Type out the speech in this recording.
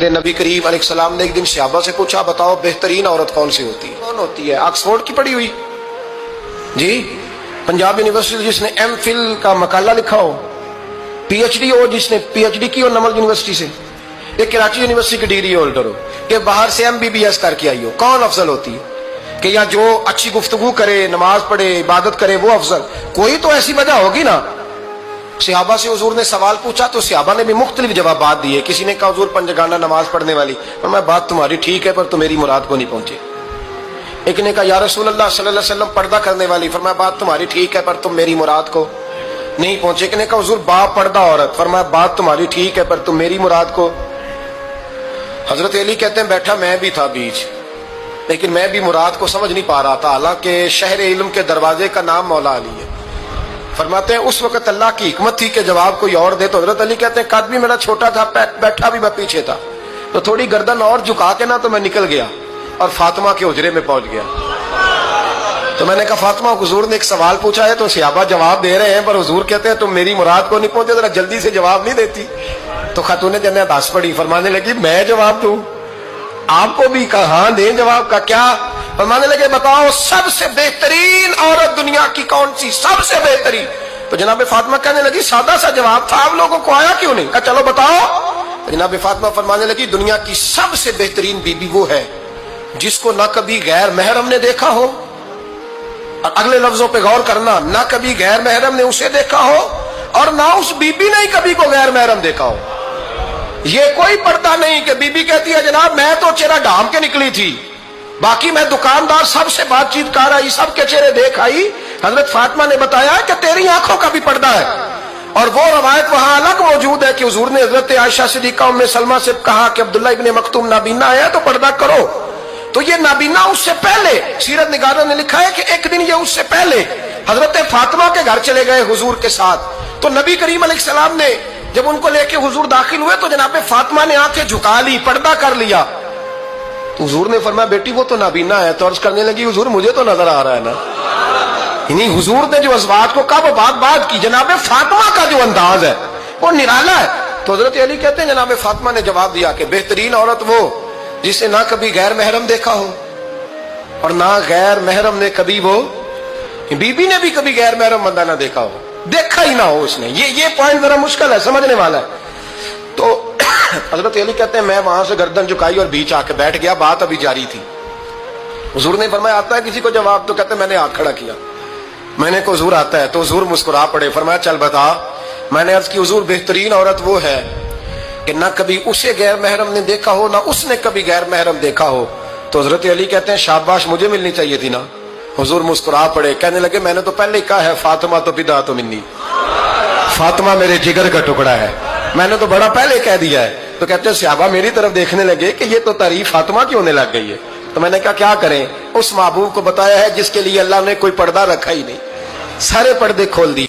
میرے نبی کریم علیہ السلام نے ایک دن صحابہ سے پوچھا بتاؤ بہترین عورت کون سی ہوتی ہے؟ کون ہوتی ہے؟ آکسفورڈ کی پڑھی ہوئی جی، پنجاب یونیورسٹی جس نے ایم فل کا مقالہ لکھا ہو، پی ایچ ڈی ہو جس نے پی ایچ ڈی کی ہو نمل یونیورسٹی سے، ایک کراچی یونیورسٹی کی ڈگری ہولڈر ہو، کہ باہر سے ایم بی بی ایس کر کے آئی ہو، کون افضل ہوتی ہے؟ کہ یا جو اچھی گفتگو کرے، نماز پڑھے، عبادت کرے وہ افضل؟ کوئی تو ایسی وجہ ہوگی نا۔ صحابہ سے حضور نے سوال پوچھا تو صحابہ نے بھی مختلف جوابات دیے۔ کسی نے کہا حضور پنجگانہ نماز پڑھنے والی، فرمایا بات تمہاری ٹھیک ہے پر تم میری مراد کو نہیں پہنچے۔ ایک نے کہا یا رسول اللہ صلی اللہ علیہ وسلم پردہ کرنے والی، فرمایا بات تمہاری ٹھیک ہے پر تم میری مراد کو نہیں پہنچے۔ ایک نے کہا حضور با پردہ عورت، فرمایا بات تمہاری ٹھیک ہے پر تم میری مراد کو۔ حضرت علی کہتے ہیں بیٹھا میں بھی تھا بیچ، لیکن میں بھی مراد کو سمجھ نہیں پا رہا تھا، حالانکہ شہر علم کے دروازے کا نام مولا علی ہے۔ فرماتے ہیں اس وقت اللہ کی حکمت تھی کہ جواب کوئی اور دے، تو حضرت علی کہتے ہیں قد بھی میرا چھوٹا تھا، بیٹھا بھی میں پیچھے تھا، تو تھوڑی گردن اور جھکا کے نا تو میں نکل گیا اور فاطمہ کے حجرے میں پہنچ گیا۔ تو میں نے کہا فاطمہ حضور نے ایک سوال پوچھا ہے تو صحابہ جواب دے رہے ہیں پر حضور کہتے ہیں تم میری مراد کو نہیں پہنچے، ذرا جلدی سے جواب نہیں دیتی؟ تو خاتون جنت ہنس پڑی، فرمانے لگی میں جواب دوں؟ آپ کو بھی کہا ہاں دیں جواب کا کیا؟ فرمانے لگے بتاؤ سب سے بہترین عورت دنیا کی کون سی، سب سے بہترین؟ تو جناب فاطمہ کہنے لگی سادہ سا جواب تھا، آپ لوگوں کو آیا کیوں نہیں؟ کہا چلو بتاؤ۔ تو جناب فاطمہ فرمانے لگی دنیا کی سب سے بہترین بی بی وہ ہے جس کو نہ کبھی غیر محرم نے دیکھا ہو، اور اگلے لفظوں پہ غور کرنا، نہ کبھی غیر محرم نے اسے دیکھا ہو اور نہ اس بی بی نے کبھی کو غیر محرم دیکھا ہو۔ یہ کوئی پردہ نہیں کہ بی بی کہتی ہے جناب میں تو چہرہ ڈھام کے نکلی تھی، باقی میں دکاندار سب سے بات چیت کر آئی، سب کے چہرے دیکھ آئی۔ حضرت فاطمہ نے بتایا کہ تیری آنکھوں کا بھی پردہ ہے، اور وہ روایت وہاں الگ موجود ہے کہ حضور نے حضرت عائشہ صدیقہ ام سلمہ سے کہا کہ عبداللہ ابن مکتوم نابینا ہے تو پردہ کرو۔ تو یہ نابینا اس سے پہلے، سیرت نگاروں نے لکھا ہے کہ ایک دن یہ اس سے پہلے حضرت فاطمہ کے گھر چلے گئے حضور کے ساتھ، تو نبی کریم علیہ السلام نے جب ان کو لے کے حضور داخل ہوئے تو جناب فاطمہ نے آنکھیں جھکا لی، پردہ کر لیا۔ تو حضور نے فرمایا بیٹی وہ تو نابینا ہے، تو عرض کرنے لگی حضور مجھے تو نظر آ رہا ہے نا۔ یعنی حضور نے جو ازواج کو کہا وہ بات کی، جناب فاطمہ کا جو انداز ہے وہ نرالا ہے۔ تو حضرت علی کہتے ہیں جناب فاطمہ نے جواب دیا کہ بہترین عورت وہ جسے نہ کبھی غیر محرم دیکھا ہو اور نہ غیر محرم نے کبھی، وہ بی بی نے بھی کبھی غیر محرم بندہ نہ دیکھا ہو، دیکھا ہی نہ ہو اس نے۔ یہ پوائنٹ ذرا مشکل ہے سمجھنے والا ہے۔ تو حضرت علی کہتے ہیں میں وہاں سے گردن جھکائی اور بیچ آ کے بیٹھ گیا، بات ابھی جاری تھی۔ حضور نے فرمایا آتا ہے کسی کو جواب؟ تو کہتے ہیں میں نے ہاتھ کھڑا کیا، میں نے کو حضور آتا ہے، تو حضور مسکرا پڑے، فرمایا چل بتا۔ میں نے عرض کی حضور بہترین عورت وہ ہے کہ نہ کبھی اسے غیر محرم نے دیکھا ہو نہ اس نے کبھی غیر محرم دیکھا ہو۔ تو حضرت علی کہتے ہیں شاباش مجھے ملنی چاہیے تھی نا۔ حضور مسکرا پڑے، کہنے لگے میں نے تو پہلے ہی کہا ہے فاطمہ تو بدعۃ منی، فاطمہ میرے جگر کا ٹکڑا ہے، میں نے تو بڑا پہلے کہہ دیا ہے۔ تو کہتے ہیں صحابہ میری طرف دیکھنے لگے کہ یہ تو تعریف فاطمہ کی ہونے لگ گئی ہے۔ تو میں نے کہا کیا کریں؟ اس محبوب کو بتایا ہے جس کے لیے اللہ نے کوئی پردہ رکھا ہی نہیں، سارے پردے کھول دیے۔